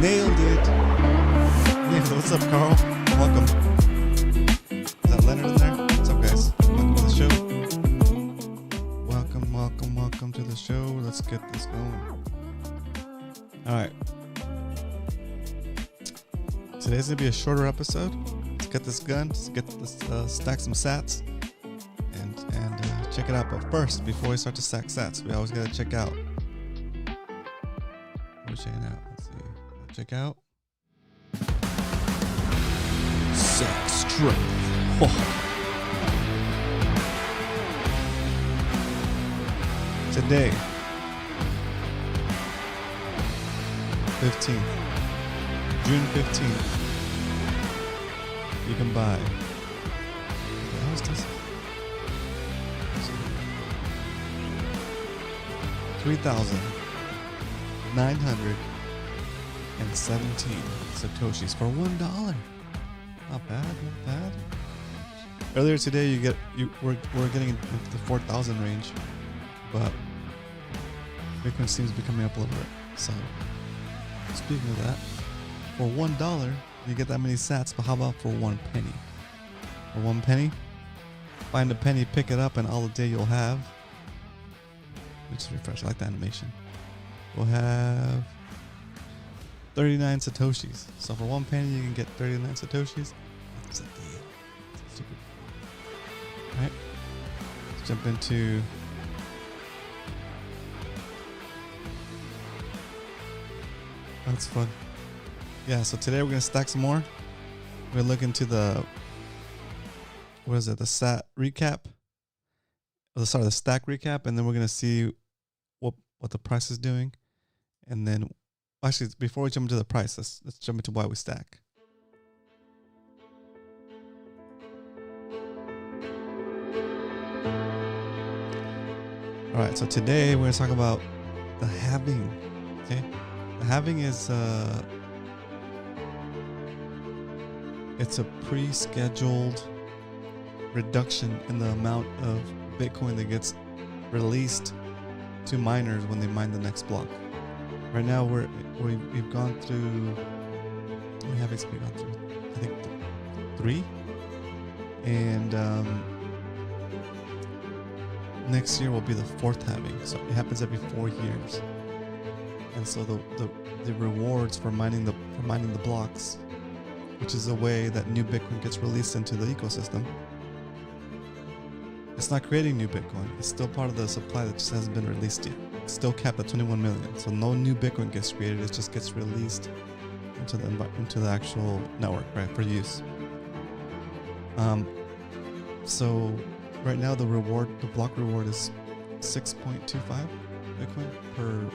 Nailed it. Yeah, so what's up, Carl? Welcome. Is that Leonard in there? What's up, guys? Welcome to the show. Welcome to the show. Let's get this going. All right. Today's gonna be a shorter episode. Let's get this gun. Let's get this stack some SATS and check it out. But first, before we start to stack SATS, we always gotta check out. We're checking out. Let's see. Check out sex strength. Oh. Today, 15th, June 15th, you can buy. How is this? 3,917 Satoshis for $1. Not bad, not bad. Earlier today, we're getting into the 4,000 range, but Bitcoin seems to be coming up a little bit. So, speaking of that, for $1, you get that many sats, but how about for 1 penny? For 1 penny, find a penny, pick it up, and all the day you'll have. Let me just refresh. I like the animation. We'll have 39 Satoshis. So for 1 penny, you can get 39 Satoshis. That's a deal. Super. All right. Let's jump into. That's fun. Yeah, so today we're going to stack some more. We're going to look into the, what is it, the SAT recap. The stack recap, and then we're going to see what the price is doing. And then, actually, before we jump into the price, let's jump into why we stack. All right, so today we're going to talk about the halving. Okay, the halving is it's a pre-scheduled reduction in the amount of Bitcoin that gets released to miners when they mine the next block. Right now we've gone through. We have basically gone through, I think, 3, and next year will be the 4th halving. So it happens every 4 years, and so the rewards for mining the blocks, which is the way that new Bitcoin gets released into the ecosystem. It's not creating new Bitcoin. It's still part of the supply that just hasn't been released yet. It's still capped at 21 million. So no new Bitcoin gets created. It just gets released into the actual network, right, for use. So right now the block reward is 6.25 Bitcoin per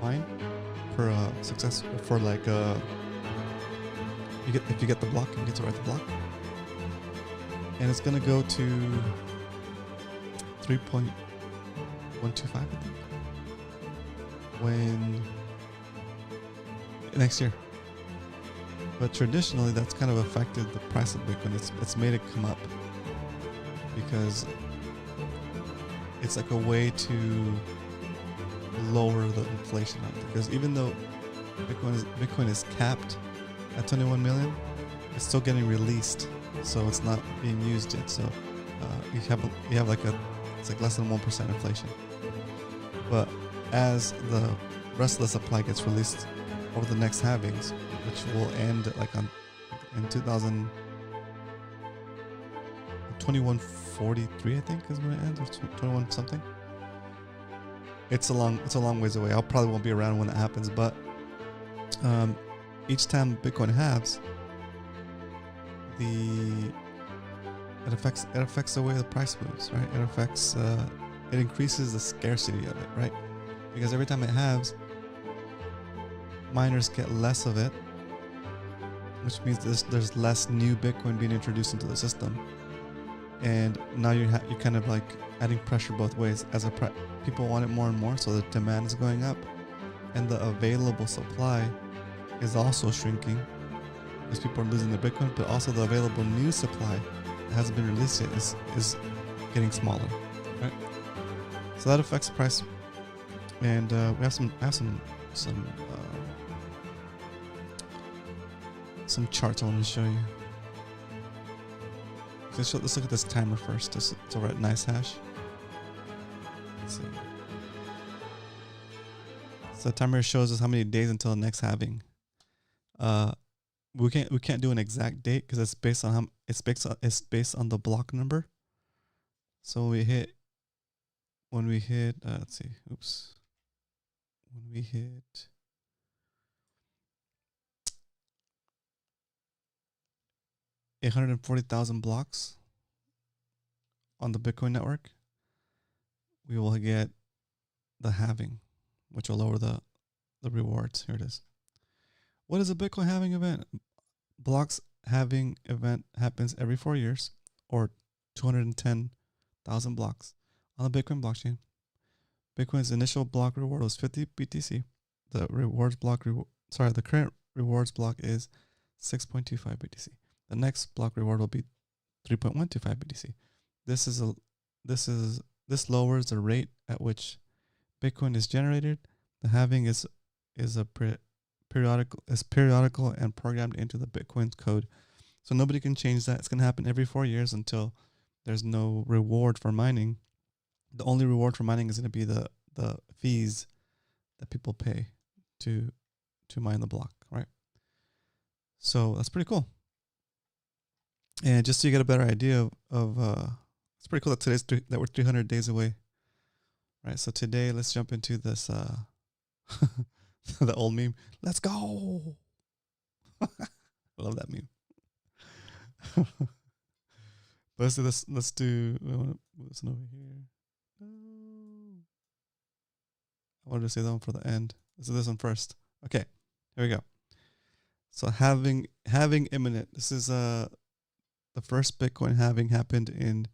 mine per success for like if you get the block, you get to write the block, and it's gonna go to 3.125, I think, when next year. But traditionally, that's kind of affected the price of Bitcoin. It's made it come up because it's like a way to lower the inflation out there. Because even though Bitcoin is capped at 21 million, it's still getting released, so it's not being used yet. So you have like it's like less than 1% inflation. But as the rest of the supply gets released over the next halvings, which will end like in 2143, I think is when it ends, or 21 something. It's a long ways away. I probably won't be around when that happens, but each time Bitcoin halves, it affects the way the price moves, right? It increases the scarcity of it, right? Because every time it halves, miners get less of it, which means there's less new Bitcoin being introduced into the system, and now you're kind of like adding pressure both ways. As people want it more and more, so the demand is going up, and the available supply is also shrinking because people are losing their Bitcoin, but also the available new supply that hasn't been released yet is getting smaller, right? So that affects the price, and we have some some charts I want to show you. Let's look at this timer first. So we're at nice hash. Let's see. So the timer shows us how many days until the next halving. We can't do an exact date because it's based on it's based on the block number. So when we hit let's see, oops. When we hit 840,000 blocks on the Bitcoin network, we will get the halving, which will lower the rewards. Here it is. What is a Bitcoin halving event? Blocks halving event happens every 4 years, or 210,000 blocks on the Bitcoin blockchain. Bitcoin's initial block reward was 50 BTC. The current rewards block is 6.25 BTC. The next block reward will be 3.125 BTC. This lowers the rate at which Bitcoin is generated. The halving is periodical and programmed into the Bitcoin's code. So nobody can change that. It's going to happen every 4 years until there's no reward for mining. The only reward for mining is going to be the fees that people pay to mine the block, right? So that's pretty cool. And just so you get a better idea of it's pretty cool that we're 300 days away, right? So today, let's jump into this the old meme. Let's go. I love that meme. But let's do this. I want to move this over here. I wanted to say that one for the end. Let's do this one first. Okay, here we go. So halving imminent. This is the first Bitcoin halving happened in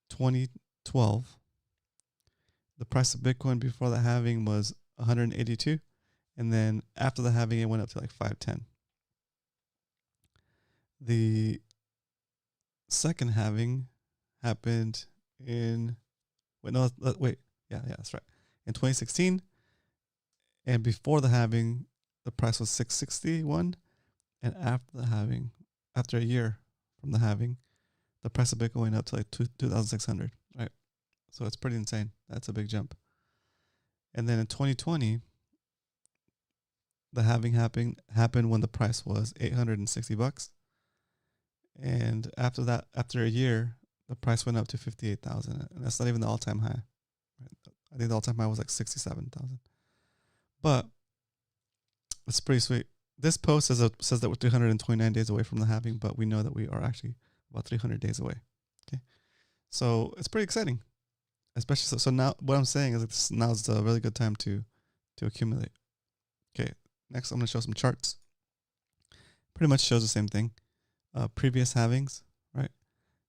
2012. The price of Bitcoin before the halving was 182, and then after the halving it went up to like 510. The second halving happened in that's right, in 2016, and before the halving the price was 661, and after the halving, after a year from the halving, the price of Bitcoin went up to like 2,600, right? So it's pretty insane. That's a big jump. And then in 2020, the halving happened when the price was $860, and after that, after a year, the price went up to 58,000, and that's not even the all-time high. Right? I think the all-time high was like 67,000. But it's pretty sweet. This post says that we're 329 days away from the halving, but we know that we are actually about 300 days away. Okay, so it's pretty exciting, especially so now. What I'm saying is that now's a really good time to accumulate. Okay, next I'm going to show some charts. Pretty much shows the same thing. Previous halvings, right?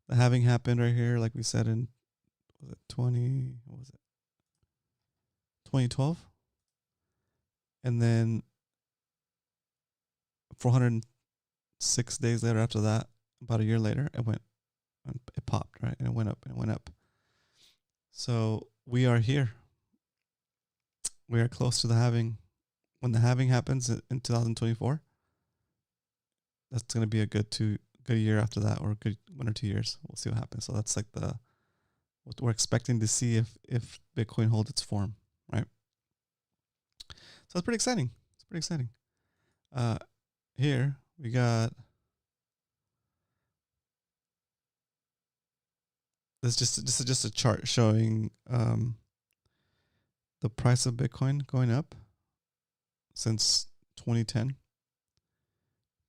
The halving happened right here, like we said in 2012, and then 406 days later after that, about a year later, it popped, right? And it went up and it went up. So we are here. We are close to the halving. When the halving happens in 2024, that's going to be a good year after that, or a good 1 or 2 years. We'll see what happens. So that's like what we're expecting to see if Bitcoin holds its form, right? So it's pretty exciting. Here we got this is just a chart showing the price of Bitcoin going up since 2010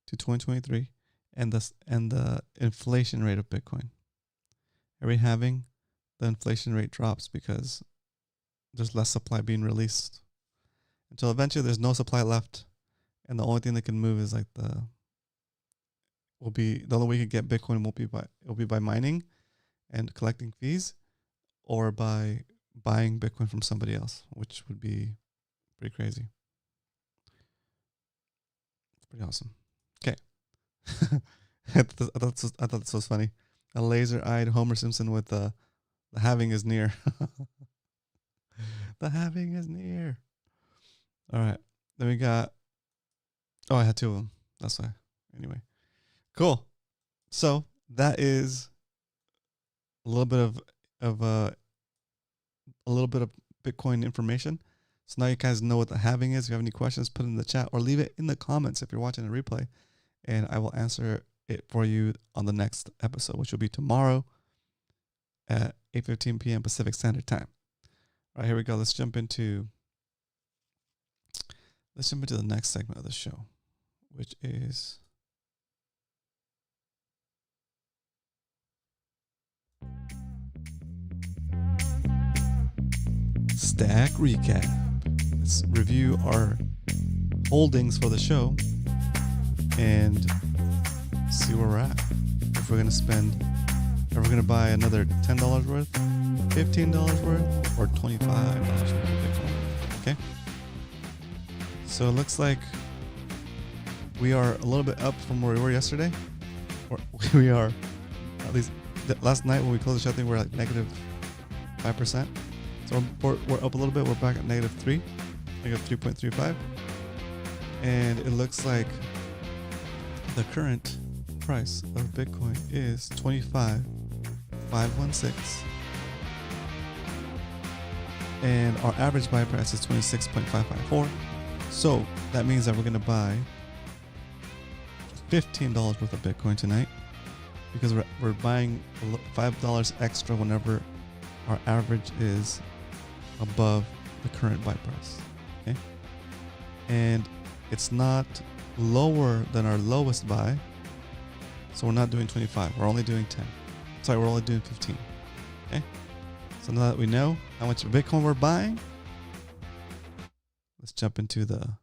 to 2023, and the inflation rate of Bitcoin. Every halving, the inflation rate drops because there's less supply being released, until eventually there's no supply left, and the only thing that can move is like the only way you can get Bitcoin will be by mining and collecting fees, or by buying Bitcoin from somebody else, which would be pretty crazy. It's pretty awesome. Okay. I thought this was funny. A laser-eyed Homer Simpson with the halving is near. The halving is near. All right. Then we got. Oh, I had two of them. That's why. Anyway, cool. So that is a little bit of a little bit of Bitcoin information. So now you guys know what the halving is. If you have any questions, put it in the chat or leave it in the comments if you're watching a replay, and I will answer it for you on the next episode, which will be tomorrow at 8:15 p.m. Pacific Standard Time. All right, here we go. Let's jump into the next segment of the show, which is Stack Recap. Let's review our holdings for the show and see where we're at. If we're going to spend, if we're going to buy another $10 worth, $15 worth, or $25 worth of Bitcoin. Okay. So it looks like we are a little bit up from where we were yesterday. Or we are, at least last night when we closed the show, I think we were like negative 5%. So we're up a little bit. We're back at negative 3.35. And it looks like the current price of Bitcoin is 25,516. And our average buy price is 26.554. So that means that we're going to buy $15 worth of Bitcoin tonight, because we're buying $5 extra whenever our average is above the current buy price. Okay. And it's not lower than our lowest buy. So we're not doing 25. We're only doing 10. Sorry, we're only doing 15. Okay. So now that we know how much Bitcoin we're buying, let's jump into the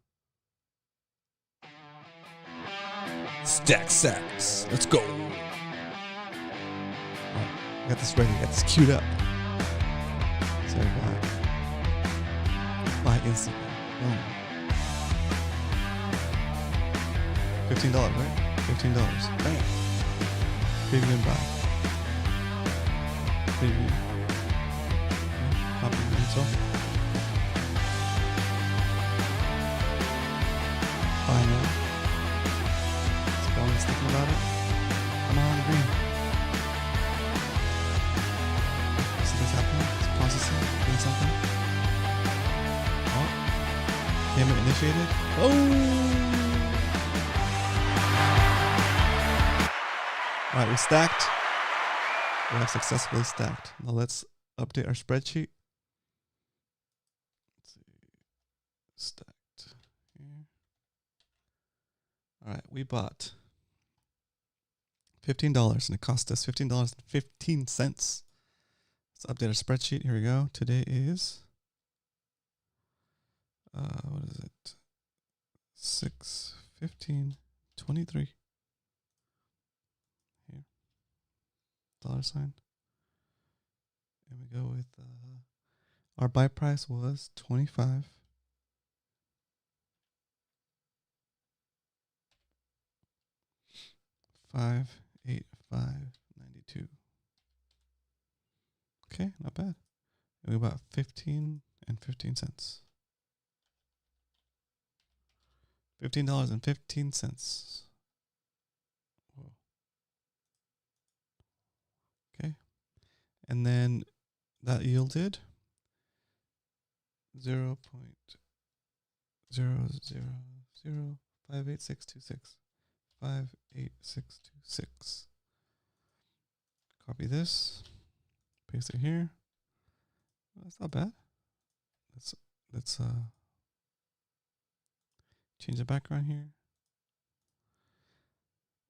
Stack SATS. Let's go. All right, I got this ready. I got this queued up. So buy instantly. Boom. $15, right? $15. Bam. Preview and buy. Preview. Copy the info. Buy now. Spelling thinking about it. Come on, green. See this happening? It's processing, doing something. Oh. Payment initiated. Oh! All right, we stacked. We have successfully stacked. Now let's update our spreadsheet. Let's see. Stacked here. All right, we bought $15 and it cost us $15.15. Let's update our spreadsheet. Here we go. Today is what is it? 6/15/23. Here. $. And we go with our buy price was 25. $5.8592. Okay, not bad. And we bought 15.15. $15.15. Whoa. Okay. And then that yielded 0.000058626. 58626. Copy this. Paste it here. That's not bad. Let's change the background here.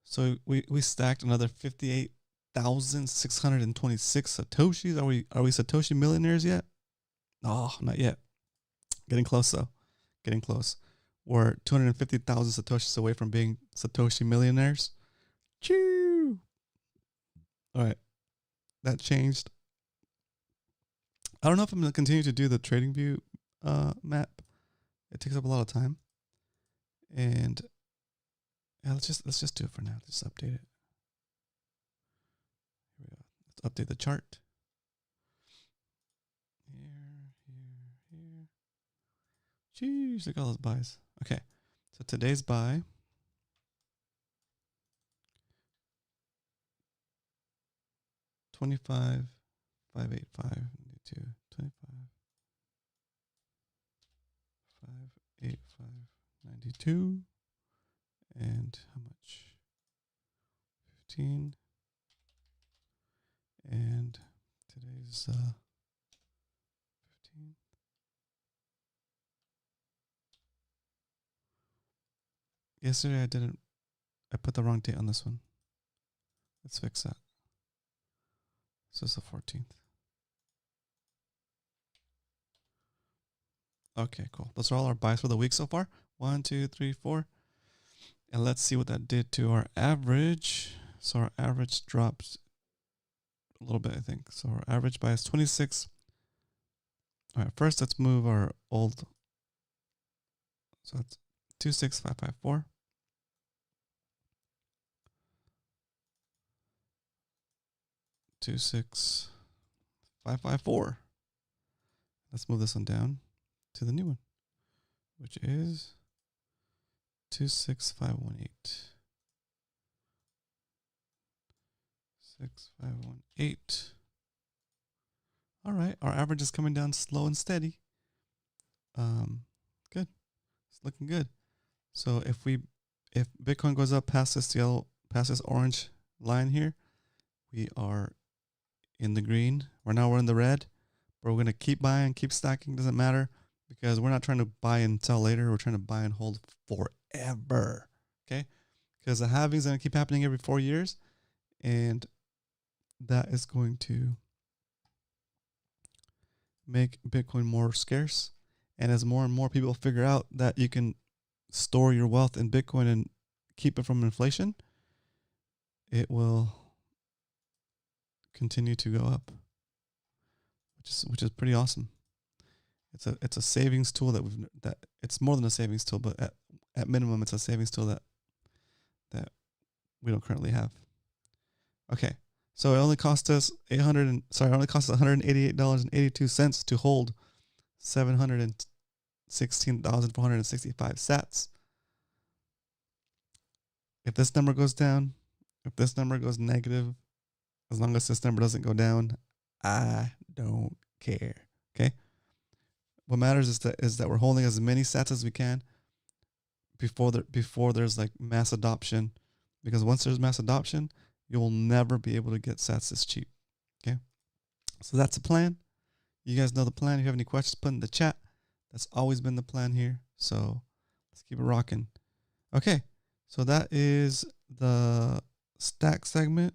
So we stacked another 58,626 satoshis. Are we satoshi millionaires yet? No, not yet. Getting close though. Getting close. We're 250,000 satoshis away from being satoshi millionaires. Choo! All right. That changed. I don't know if I'm going to continue to do the trading view map. It takes up a lot of time. And yeah, let's just do it for now. Just update it. Here we go. Let's update the chart. Here. Jeez, look at all those buys. Okay. So today's buy 25, 585, 92, 25, 585, 92, and how much? 15, and today's 15. Yesterday I put the wrong date on this one. Let's fix that. This is the 14th. Okay, cool. Those are all our buys for the week so far. 1, 2, 3, 4. And let's see what that did to our average. So our average dropped a little bit, I think. So our average buy is 26. All right, first let's move our old. So that's 26554. 26554. Let's move this one down to the new one, which is 26518. 6518. All right, our average is coming down slow and steady. Good. It's looking good. So if Bitcoin goes up past this orange line here, we are in the green. We're in the red, but we're going to keep buying, keep stacking. Doesn't matter, because we're not trying to buy and sell later. We're trying to buy and hold forever. Okay. Because the halving is going to keep happening every 4 years. And that is going to make Bitcoin more scarce. And as more and more people figure out that you can store your wealth in Bitcoin and keep it from inflation, it will continue to go up, which is pretty awesome. It's a savings tool that it's more than a savings tool, but at minimum it's a savings tool that we don't currently have. Okay, so it only cost us $188.82 to hold 716,465 SATs. If this number goes down, if this number goes negative, as long as this number doesn't go down, I don't care. Okay. What matters is that we're holding as many SATs as we can before there's like mass adoption, because once there's mass adoption, you will never be able to get SATs this cheap. Okay. So that's the plan. You guys know the plan. If you have any questions, put in the chat. That's always been the plan here. So let's keep it rocking. Okay. So that is the stack segment.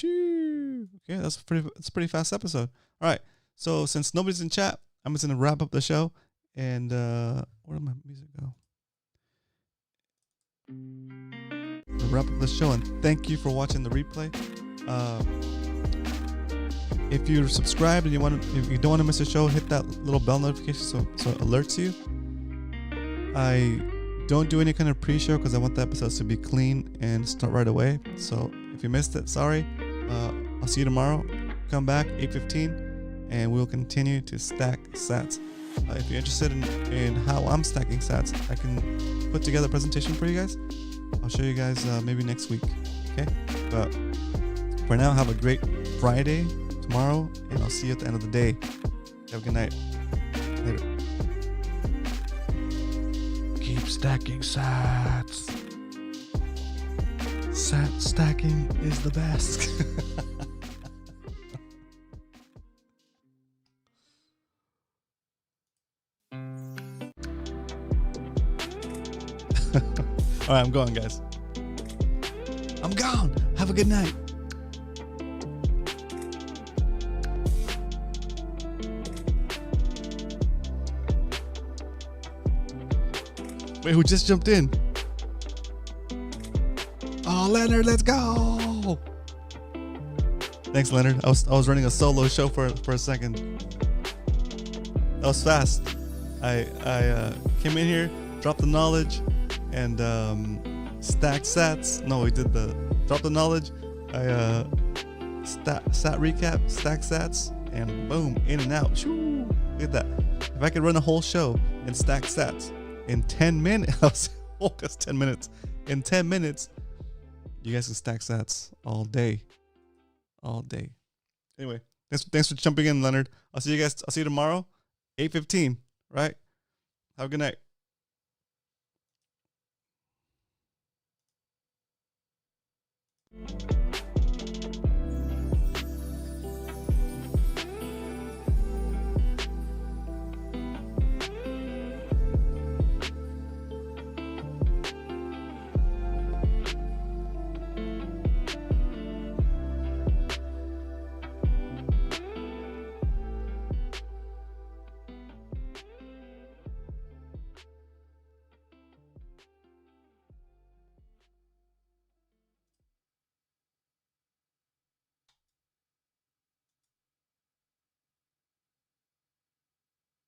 Okay, that's a pretty fast episode. All right. So since nobody's in chat, I'm just gonna wrap up the show. And where did my music go? I'll wrap up the show, and thank you for watching the replay. If you're subscribed and if you don't want to miss a show, hit that little bell notification so it alerts you. I don't do any kind of pre-show because I want the episodes to be clean and start right away. So if you missed it, sorry. I'll see you tomorrow. Come back 8:15, and we'll continue to stack sats. If you're interested in how I'm stacking sats, I can put together a presentation for you guys. I'll show you guys maybe next week. Okay, but for now, have a great Friday tomorrow, and I'll see you at the end of the day. Have a good night. Later. Keep stacking sats. Sat stacking is the best. All right, I'm going, guys. I'm gone. Have a good night. Wait, who just jumped in? Oh, Leonard, let's go. Thanks, Leonard. I was running a solo show for a second. That was fast. I came in here, dropped the knowledge, and stacked sats. No, we did the drop the knowledge. I sat recap, stack sats, and boom, in and out. Shoo, look at that. If I could run a whole show and stack sats in 10 minutes, that's 10 minutes. In 10 minutes, you guys can stack sats all day. All day. Anyway, thanks for jumping in, Leonard. I'll see you guys. I'll see you tomorrow, 8:15. Right. Have a good night.